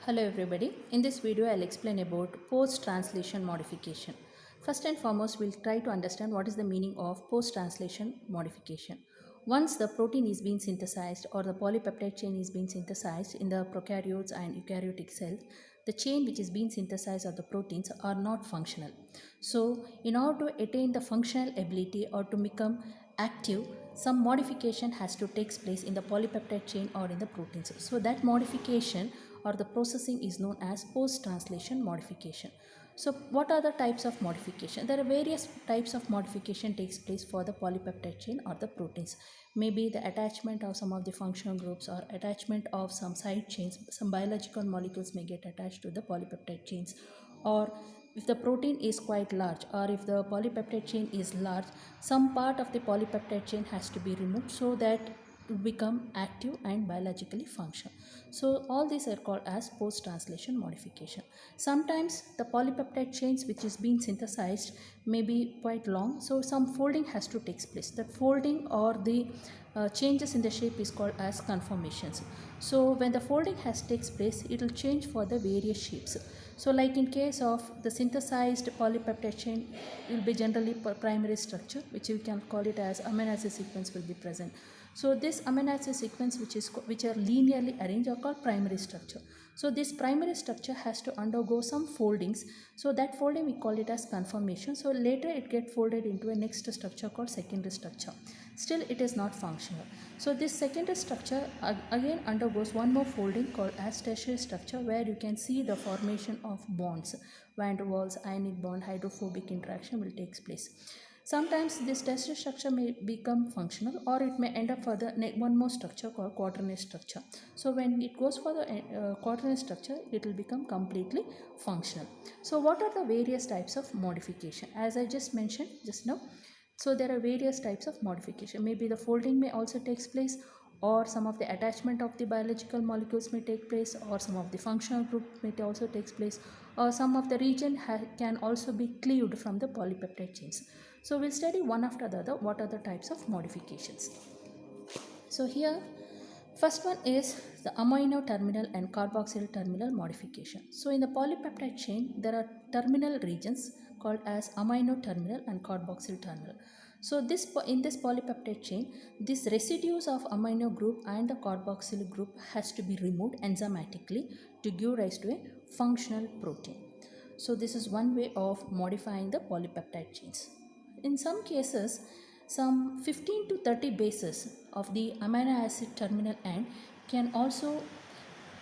Hello everybody. In this video I'll explain about post-translation modification. First and foremost we'll try to understand what is the meaning of post-translation modification. Once the protein is being synthesized or the polypeptide chain is being synthesized in the prokaryotes and eukaryotic cells, the chain which is being synthesized of the proteins are not functional. So in order to attain the functional ability or to become active, some modification has to take place in the polypeptide chain or in the proteins. So that modification or the processing is known as post-translation modification. So what are the types of modification? There are various types of modification takes place for the polypeptide chain or the proteins. Maybe the attachment of some of the functional groups or attachment of some side chains. Some biological molecules may get attached to the polypeptide chains, or if the protein is quite large or if the polypeptide chain is large, some part of the polypeptide chain has to be removed so that to become active and biologically functional. So all these are called as post-translation modification. Sometimes the polypeptide chains which is being synthesized may be quite long, so some folding has to take place. That folding or the changes in the shape is called as conformations. So when the folding has takes place, it will change for the various shapes. So like in case of the synthesized polypeptide chain, will be generally primary structure, which you can call it as amino acid sequence will be present. So this amino acid sequence which are linearly arranged are called primary structure. So this primary structure has to undergo some foldings. So that folding we call it as conformation. So later it get folded into a next structure called secondary structure. Still it is not functional. So this secondary structure again undergoes one more folding called as tertiary structure, where you can see the formation of bonds. Van der Waals, ionic bond, hydrophobic interaction will take place. Sometimes this tertiary structure may become functional, or it may end up for the one more structure called quaternary structure. So when it goes for the quaternary structure, it will become completely functional. So what are the various types of modification? As I just mentioned just now, so there are various types of modification. Maybe the folding may also takes place, or some of the attachment of the biological molecules may take place, or some of the functional group may also takes place, or some of the region can also be cleaved from the polypeptide chains. So we'll study one after the other what are the types of modifications. So here first one is the amino terminal and carboxyl terminal modification. So in the polypeptide chain there are terminal regions called as amino terminal and carboxyl terminal. So in this polypeptide chain, these residues of amino group and the carboxyl group has to be removed enzymatically to give rise to a functional protein. So this is one way of modifying the polypeptide chains. In some cases, some 15 to 30 bases of the amino acid terminal end can also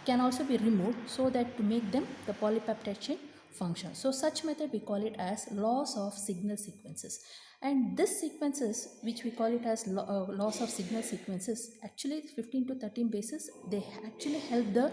be removed so that to make them the polypeptide chain function. So such method we call it as loss of signal sequences. And this sequences which we call it as loss of signal sequences, actually 15 to 13 bases, they actually help the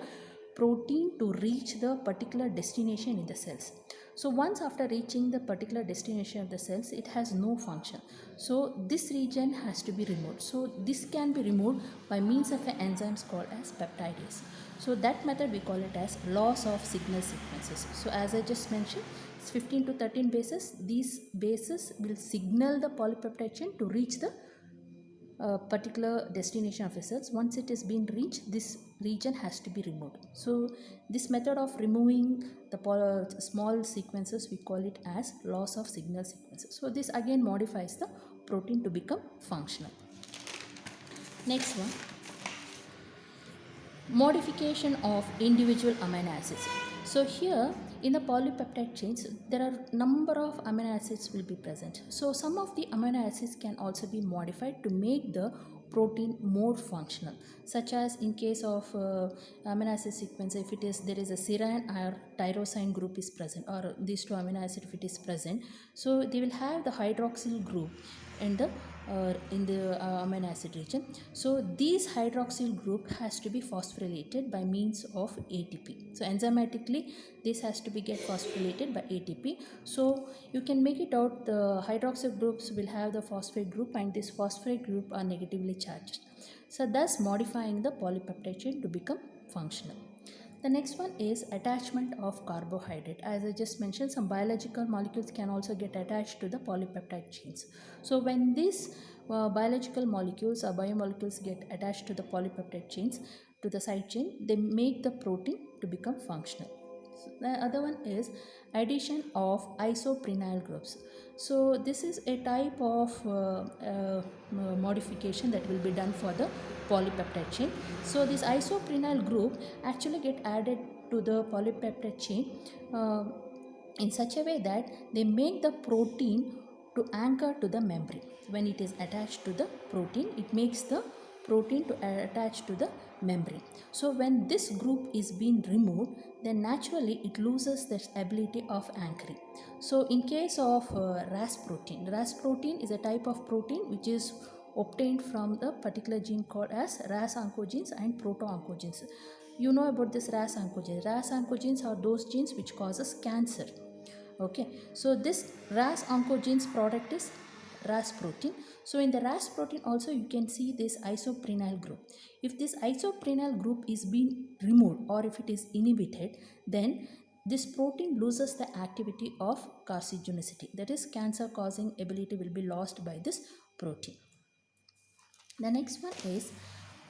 protein to reach the particular destination in the cells. So once after reaching the particular destination of the cells, it has no function. So this region has to be removed. So this can be removed by means of an enzyme called as peptidase. So that method we call it as loss of signal sequences. So as I just mentioned, 15 to 13 bases. These bases will signal the polypeptide chain to reach the particular destination of the cells. Once it is being reached, this region has to be removed. So this method of removing the small sequences, we call it as loss of signal sequences. So this again modifies the protein to become functional. Next one, modification of individual amino acids. So here in the polypeptide chains there are number of amino acids will be present. So some of the amino acids can also be modified to make the protein more functional, such as in case of amino acid sequence, if it is there is a serine or tyrosine group is present, or these two amino acid if it is present, so they will have the hydroxyl group in the amino acid region. So these hydroxyl group has to be phosphorylated by means of ATP. So enzymatically this has to be get phosphorylated by ATP. So you can make it out, the hydroxyl groups will have the phosphate group, and this phosphate group are negatively charged. So thus modifying the polypeptide chain to become functional. The next one is attachment of carbohydrate. As I just mentioned, some biological molecules can also get attached to the polypeptide chains. So when these biological molecules or biomolecules get attached to the polypeptide chains, to the side chain, they make the protein to become functional. So the other one is addition of isoprenyl groups. So this is a type of modification that will be done for the polypeptide chain. So this isoprenyl group actually get added to the polypeptide chain uh, in such a way that they make the protein to anchor to the membrane. When it is attached to the protein, it makes the protein to attach to the membrane. So when this group is being removed, then naturally it loses this ability of anchoring. So in case of ras protein is a type of protein which is obtained from the particular gene called as ras oncogenes and proto-oncogenes. You know about this ras oncogenes. Ras oncogenes are those genes which causes cancer. Okay, so this ras oncogenes product is ras protein. So in the ras protein also you can see this isoprenyl group. If this isoprenyl group is being removed or if it is inhibited, then this protein loses the activity of carcinogenicity, that is cancer causing ability will be lost by this protein. The next one is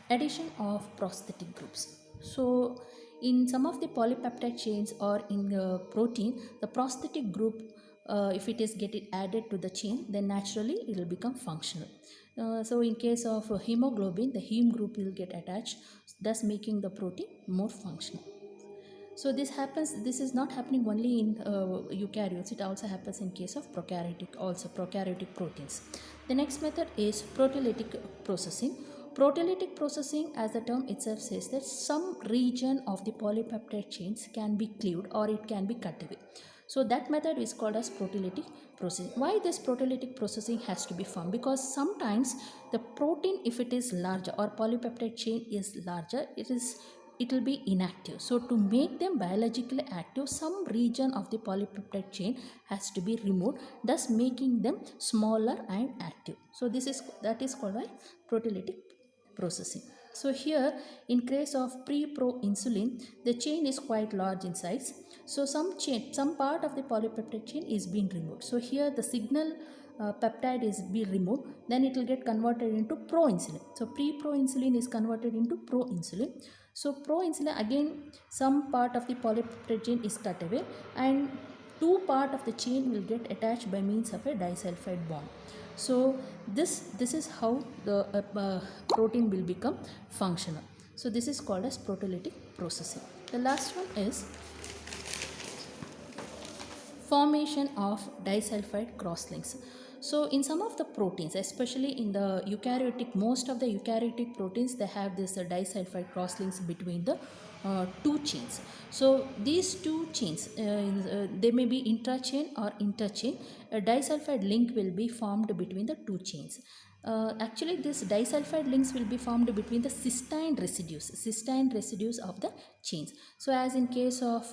addition of prosthetic groups. So in some of the polypeptide chains or in the protein, the prosthetic group, if it is getting added to the chain, then naturally it will become functional. So in case of hemoglobin, the heme group will get attached, thus making the protein more functional. So this is not happening only in eukaryotes, it also happens in case of prokaryotic proteins. The next method is proteolytic processing. Proteolytic processing, as the term itself says, that some region of the polypeptide chains can be cleaved or it can be cut away. So that method is called as proteolytic processing. Why this proteolytic processing has to be formed? Because sometimes the protein, if it is larger or polypeptide chain is larger, it will be inactive. So to make them biologically active, some region of the polypeptide chain has to be removed, thus making them smaller and active. So that is called by proteolytic processing. So here in case of pre-pro-insulin, the chain is quite large in size. So some part of the polypeptide chain is being removed. So here the signal peptide is being removed, then it will get converted into proinsulin. So pre-proinsulin is converted into proinsulin. So proinsulin, again some part of the polypeptide chain is cut away and two part of the chain will get attached by means of a disulfide bond. So this is how the protein will become functional. So this is called as proteolytic processing. The last one is formation of disulfide crosslinks. So in some of the proteins, especially in the eukaryotic, most of the eukaryotic proteins, they have this disulfide crosslinks between the two chains. So these two chains, they may be intrachain or interchain. A disulfide link will be formed between the two chains. Actually this disulfide links will be formed between the cysteine residues of the chains. So as in case of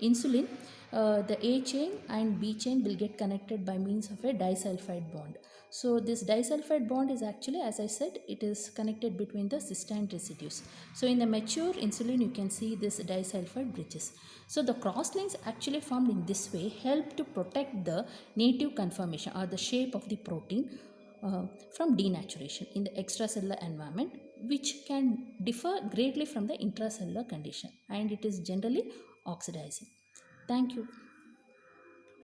insulin, the A chain and B chain will get connected by means of a disulfide bond. So this disulfide bond is actually, as I said, it is connected between the cysteine residues. So in the mature insulin you can see this disulfide bridges. So the crosslinks actually formed in this way help to protect the native conformation or the shape of the protein from denaturation in the extracellular environment, which can differ greatly from the intracellular condition, and it is generally oxidizing. Thank you.